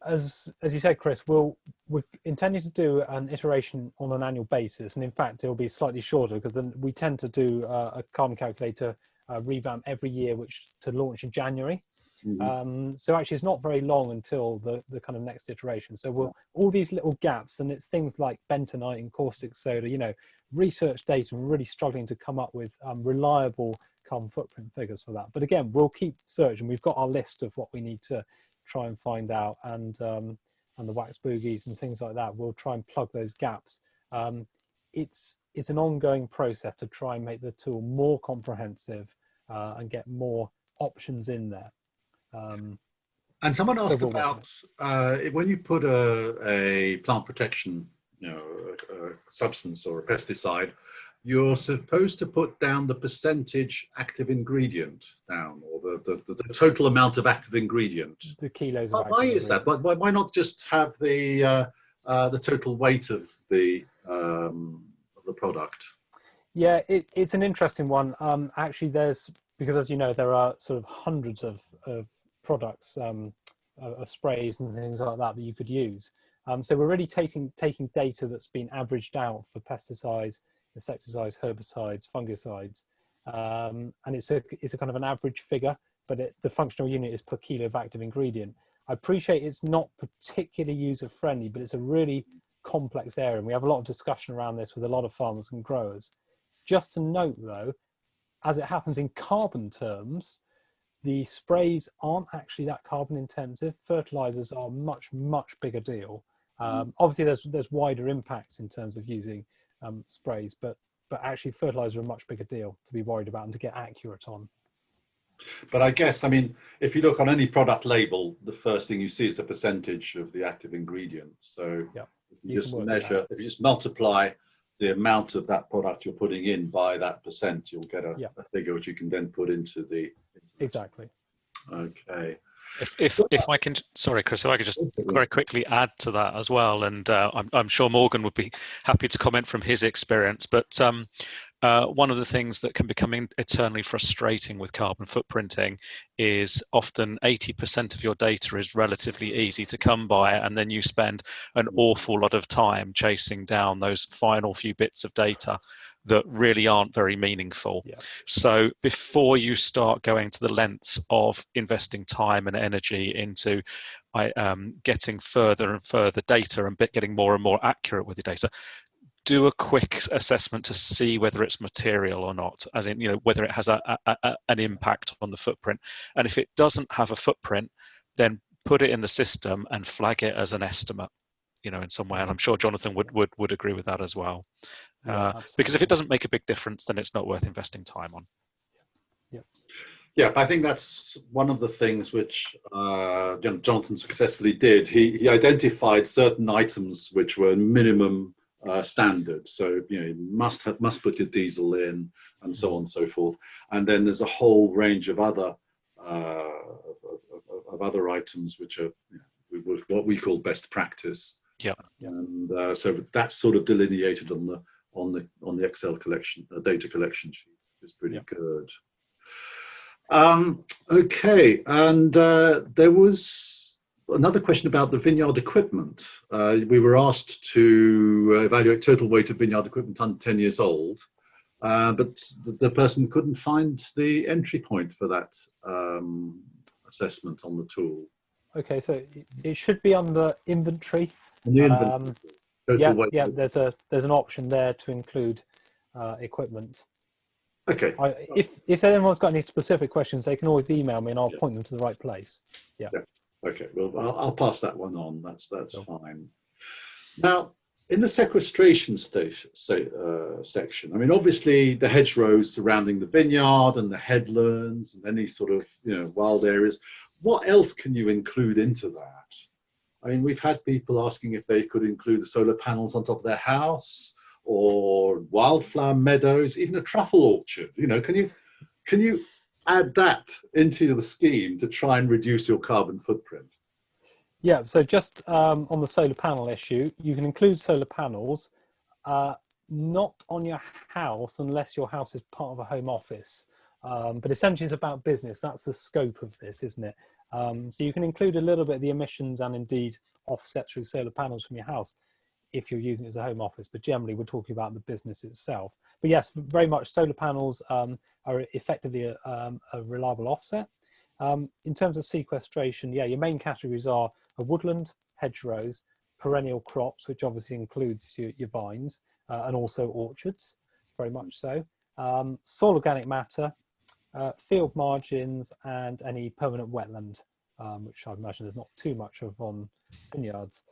as you said, Chris, we're intending to do an iteration on an annual basis, and in fact, it'll be slightly shorter because then we tend to do a carbon calculator revamp every year, which to launch in January. Mm-hmm. So actually, it's not very long until the kind of next iteration. So all these little gaps, and it's things like bentonite and caustic soda, research data. We're really struggling to come up with reliable carbon footprint figures for that. But again, we'll keep searching. We've got our list of what we need to try and find out, and the wax boogies and things like that. We'll try and plug those gaps. It's an ongoing process to try and make the tool more comprehensive and get more options in there. And someone asked about when you put a plant protection, substance or a pesticide, you're supposed to put down the percentage active ingredient down, or the total amount of active ingredient. The kilos. Of why is that? Why not just have the total weight of the product? Yeah, it's an interesting one. Actually, because as you know, there are sort of hundreds of products, of sprays and things like that you could use. So we're really taking data that's been averaged out for pesticides, insecticides, herbicides, fungicides, and it's a kind of an average figure. but the functional unit is per kilo of active ingredient. I appreciate it's not particularly user friendly, but it's a really complex area, and we have a lot of discussion around this with a lot of farmers and growers. Just to note though, as it happens in carbon terms, the sprays aren't actually that carbon intensive. Fertilizers are much bigger deal. Obviously there's wider impacts in terms of using sprays, but actually fertilizers are a much bigger deal to be worried about and to get accurate on. But I guess, I mean, if you look on any product label, the first thing you see is the percentage of the active ingredient. So yeah, if you just measure, if you just multiply the amount of that product you're putting in by that percent, you'll get a figure which you can then put into the... Exactly. Okay. If I can, sorry, Chris, if I could just very quickly add to that as well, and I'm sure Morgan would be happy to comment from his experience, but one of the things that can become eternally frustrating with carbon footprinting is often 80% of your data is relatively easy to come by, and then you spend an awful lot of time chasing down those final few bits of data that really aren't very meaningful. Yeah. So before you start going to the lengths of investing time and energy into getting further and further data and getting more and more accurate with your data, do a quick assessment to see whether it's material or not, as in, whether it has an impact on the footprint. And if it doesn't have a footprint, then put it in the system and flag it as an estimate, in some way. And I'm sure Jonathan would agree with that as well. Because if it doesn't make a big difference, then it's not worth investing time on. Yeah, I think that's one of the things which Jonathan successfully did. He identified certain items which were minimum standard. So you must put your diesel in, and so on and so forth. And then there's a whole range of other items which are what we call best practice. Yeah. And so that's sort of delineated on the Excel collection, data collection sheet. Is pretty good. Okay, and there was another question about the vineyard equipment. We were asked to evaluate total weight of vineyard equipment under 10 years old, but the person couldn't find the entry point for that assessment on the tool. Okay, so it should be under inventory. Weight. There's an option there to include equipment. Okay. If anyone's got any specific questions, they can always email me and I'll point them to the right place. Yeah. Okay. Well, I'll pass that one on. That's fine. Now, in the sequestration section, I mean, obviously the hedgerows surrounding the vineyard and the headlands and any sort of wild areas. What else can you include into that? I mean, we've had people asking if they could include the solar panels on top of their house, or wildflower meadows, even a truffle orchard. Can you add that into the scheme to try and reduce your carbon footprint? Yeah, so just on the solar panel issue, you can include solar panels, not on your house unless your house is part of a home office. But essentially it's about business. That's the scope of this, isn't it? So you can include a little bit of the emissions and indeed offset through solar panels from your house if you're using it as a home office, but generally we're talking about the business itself. But yes, very much solar panels are effectively a reliable offset. In terms of sequestration, your main categories are a woodland, hedgerows, perennial crops, which obviously includes your vines, and also orchards, very much so. Soil organic matter, field margins, and any permanent wetland, which I imagine there's not too much of on vineyards.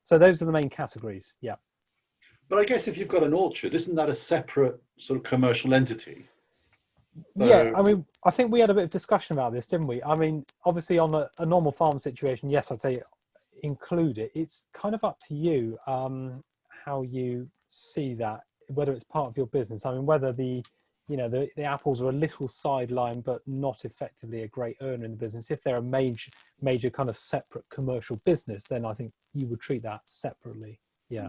So those are the main categories, yeah. But I guess if you've got an orchard, isn't that a separate sort of commercial entity? So... Yeah, I mean, I think we had a bit of discussion about this, didn't we? I mean, obviously on a normal farm situation, yes, I'd say include it. It's kind of up to you how you see that, whether it's part of your business. I mean, whether the apples are a little sideline, but not effectively a great earner in the business. If they're a major kind of separate commercial business, then I think you would treat that separately. Yeah.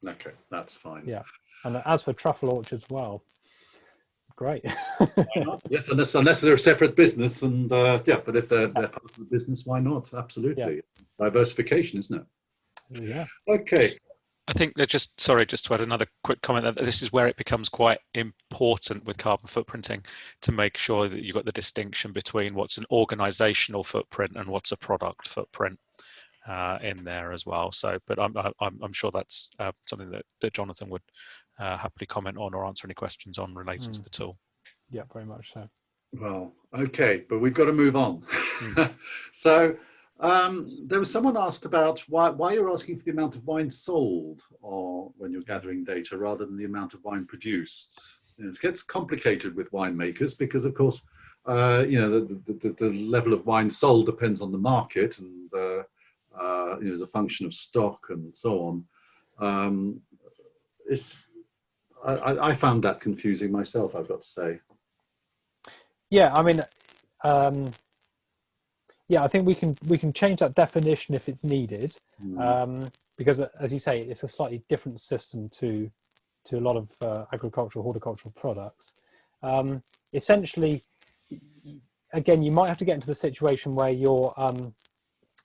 Okay, that's fine. Yeah. And as for truffle orchards, well, great. Why not? Yes, unless they're a separate business, and but if they're part of the business, why not? Absolutely. Yeah. Diversification, isn't it? Yeah. Okay. I think that just to add another quick comment, that this is where it becomes quite important with carbon footprinting to make sure that you've got the distinction between what's an organizational footprint and what's a product footprint in there as well. So, but I'm sure that's something that Jonathan would happily comment on or answer any questions on related to the tool. Yeah, very much so. Well, okay, but we've got to move on. So there was someone asked about why you're asking for the amount of wine sold or when you're gathering data rather than the amount of wine produced. It gets complicated with winemakers because, of course, the level of wine sold depends on the market and as a function of stock and so on. I found that confusing myself, I've got to say. Yeah, I mean, yeah, I think we can change that definition if it's needed, because as you say, it's a slightly different system to a lot of agricultural, horticultural products. Essentially, again, you might have to get into the situation where you're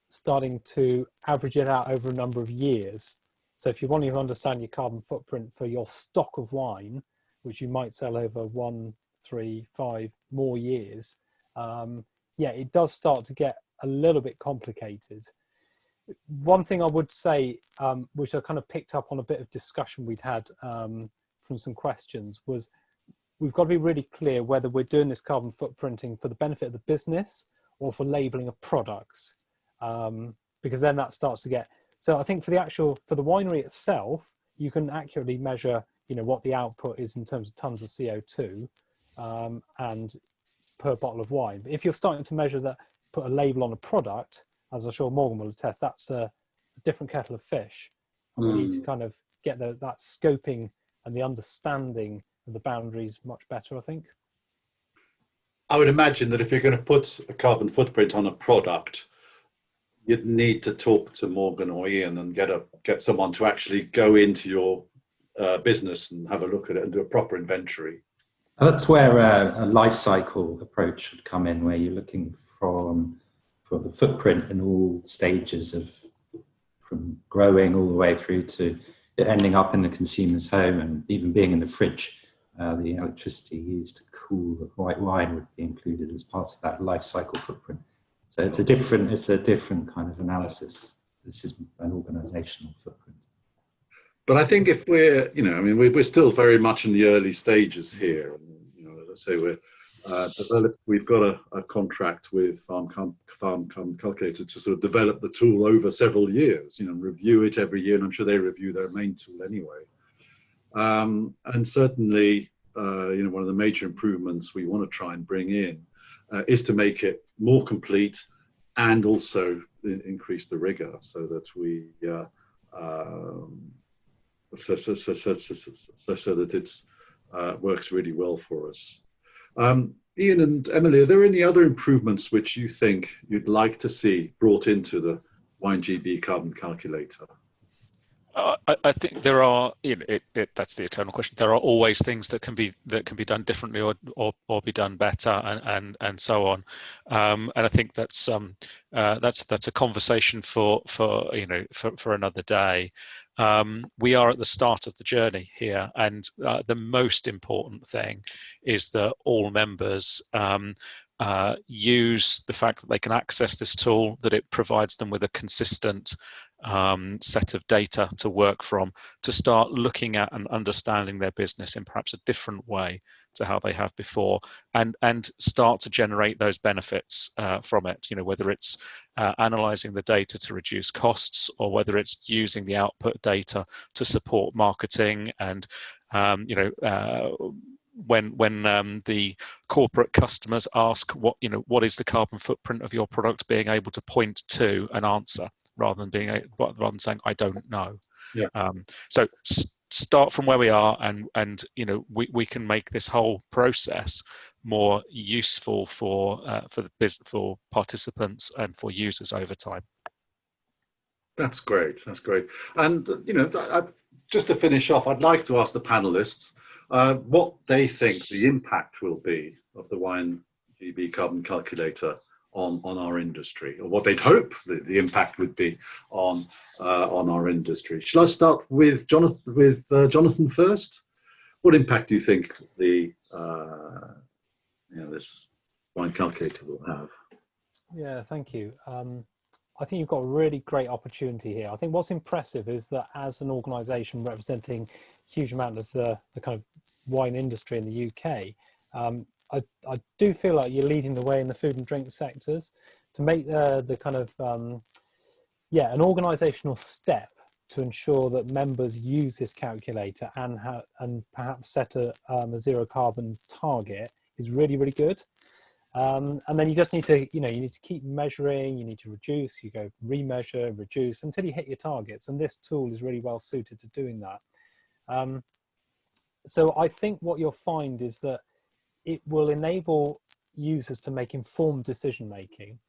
starting to average it out over a number of years. So if you want to understand your carbon footprint for your stock of wine, which you might sell over 1, 3, 5 more years, yeah, it does start to get a little bit complicated. One thing I would say, which I kind of picked up on a bit of discussion we'd had from some questions, was we've got to be really clear whether we're doing this carbon footprinting for the benefit of the business or for labeling of products, because then that starts to get... So I think for the winery itself, you can accurately measure, what the output is in terms of tons of CO2 and per bottle of wine. But if you're starting to measure that, put a label on a product, as I'm sure Morgan will attest, that's a different kettle of fish. And we need to kind of get that scoping and the understanding of the boundaries much better, I think. I would imagine that if you're going to put a carbon footprint on a product, you'd need to talk to Morgan or Ian and get someone to actually go into your business and have a look at it and do a proper inventory. That's where a life cycle approach would come in, where you're looking for the footprint in all stages from growing all the way through to it ending up in the consumer's home, and even being in the fridge. The electricity used to cool the white wine would be included as part of that life cycle footprint. So it's a different kind of analysis. This is an organizational footprint. But I think if we're still very much in the early stages here. And, as I say, we've got a contract with Farm Carbon Calculator to sort of develop the tool over several years, review it every year. And I'm sure they review their main tool anyway. And certainly, one of the major improvements we want to try and bring in is to make it more complete and also increase the rigor so that we so that it's works really well for us. Ian and Emily, are there any other improvements which you think you'd like to see brought into the WineGB carbon calculator? I think there are. That's the eternal question. There are always things that can be done differently or be done better, and so on. And I think that's a conversation for another day. We are at the start of the journey here, and the most important thing is that all members use the fact that they can access this tool, that it provides them with a consistent set of data to work from, to start looking at and understanding their business in perhaps a different way to how they have before, and start to generate those benefits from it. Whether it's analyzing the data to reduce costs, or whether it's using the output data to support marketing, and when the corporate customers ask what is the carbon footprint of your product, being able to point to an answer rather than saying I don't know. Yeah. So start from where we are, and we can make this whole process more useful for participants and for users over time. That's great. And just to finish off, I'd like to ask the panelists what they think the impact will be of the WineGB carbon calculator on our industry, or what they'd hope the impact would be on our industry. Shall I start with Jonathan first? What impact do you think this wine calculator will have? Yeah, thank you. I think you've got a really great opportunity here. I think what's impressive is that as an organisation representing a huge amount of the kind of wine industry in the UK, I do feel like you're leading the way in the food and drink sectors to make the kind of, an organisational step to ensure that members use this calculator and perhaps set a zero carbon target is really, really good. And then you just need to, you need to keep measuring, you need to reduce, you go remeasure, reduce until you hit your targets. And this tool is really well suited to doing that. So I think what you'll find is that it will enable users to make informed decision making.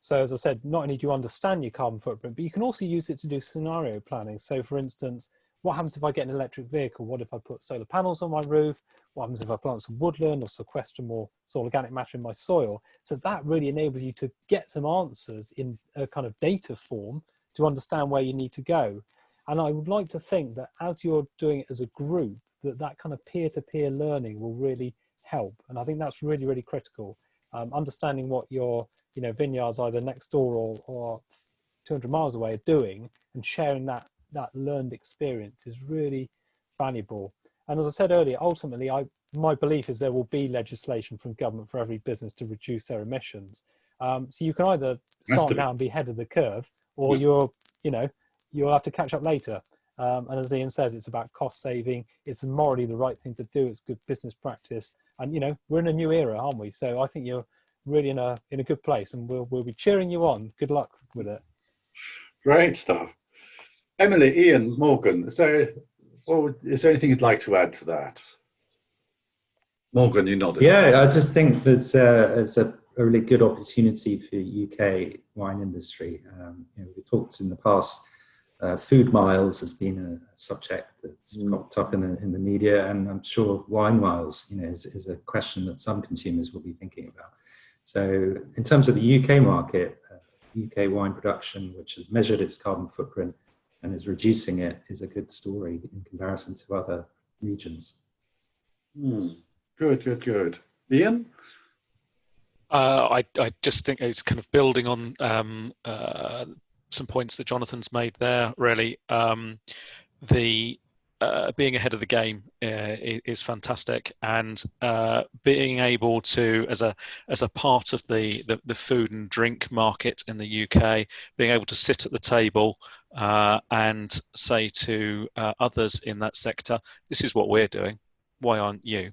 So as I said, not only do you understand your carbon footprint, but you can also use it to do scenario planning. So for instance, what happens if I get an electric vehicle? What if I put solar panels on my roof? What happens if I plant some woodland or sequester more soil organic matter in my soil? So that really enables you to get some answers in a kind of data form to understand where you need to go. And I would like to think that as you're doing it as a group, that kind of peer-to-peer learning will really help. And I think that's really, really critical. Understanding what your vineyards either next door or 200 miles away are doing and sharing that learned experience is really valuable. And as I said earlier, ultimately, my belief is there will be legislation from government for every business to reduce their emissions. So you can either start now and be ahead of the curve, or you'll have to catch up later. And as Ian says, it's about cost saving. It's morally the right thing to do. It's good business practice. And we're in a new era, aren't we? So I think you're really in a good place, and we'll be cheering you on. Good luck with it. Great stuff. Emily, Ian, Morgan, is there anything you'd like to add to that? Morgan, you nodded. Yeah, I just think there's a really good opportunity for UK wine industry. We talked in the past. Food miles has been a subject that's popped up in the media, and I'm sure wine miles, is a question that some consumers will be thinking about. So, in terms of the UK market, UK wine production, which has measured its carbon footprint and is reducing it, is a good story in comparison to other regions. Good. Ian? I just think it's kind of building on some points that Jonathan's made there, really. The being ahead of the game is fantastic, and being able to, as a part of the food and drink market in the UK, being able to sit at the table and say to others in that sector, this is what we're doing, why aren't you?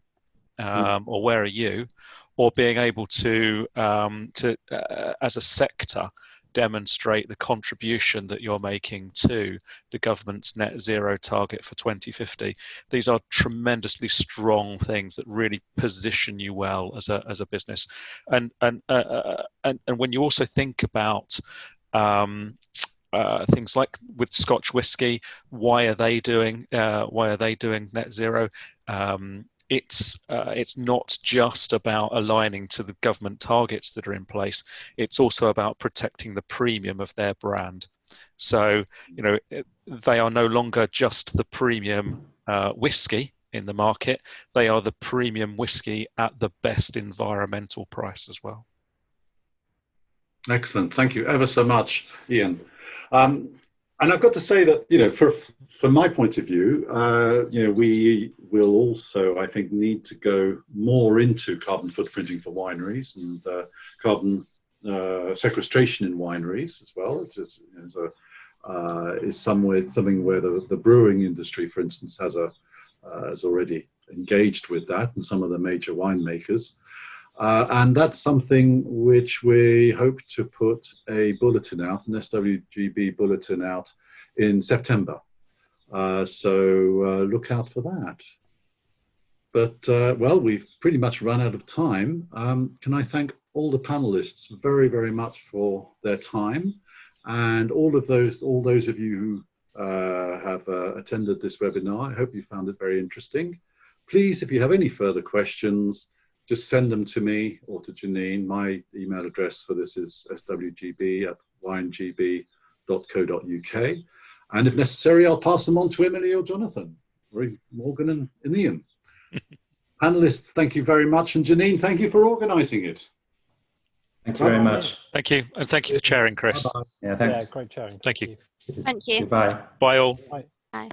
Or where are you? Or being able to as a sector, demonstrate the contribution that you're making to the government's net zero target for 2050. These are tremendously strong things that really position you well as a business. And when you also think about things like with Scotch whisky, why are they doing net zero? It's not just about aligning to the government targets that are in place. It's also about protecting the premium of their brand. So, they are no longer just the premium whiskey in the market. They are the premium whiskey at the best environmental price as well. Excellent. Thank you ever so much, Ian. And I've got to say that, from my point of view, we will also, I think, need to go more into carbon footprinting for wineries and carbon sequestration in wineries as well, which is something where the brewing industry, for instance, has already engaged with that, and some of the major winemakers. And that's something which we hope to put a bulletin out, an SWGB bulletin out in September. So look out for that. But, we've pretty much run out of time. Can I thank all the panelists very, very much for their time, and all those of you who have attended this webinar. I hope you found it very interesting. Please, if you have any further questions, just send them to me or to Janine. My email address for this is swgb@winegb.co.uk. And if necessary, I'll pass them on to Emily or Jonathan, or Morgan and Ian. Panelists, thank you very much. And Janine, thank you for organising it. Thank you very much. Thank you. And thank you for chairing, Chris. Bye-bye. Yeah, thanks. Yeah, great sharing. Thank you. Thank you. Goodbye. Bye all. Bye. Bye.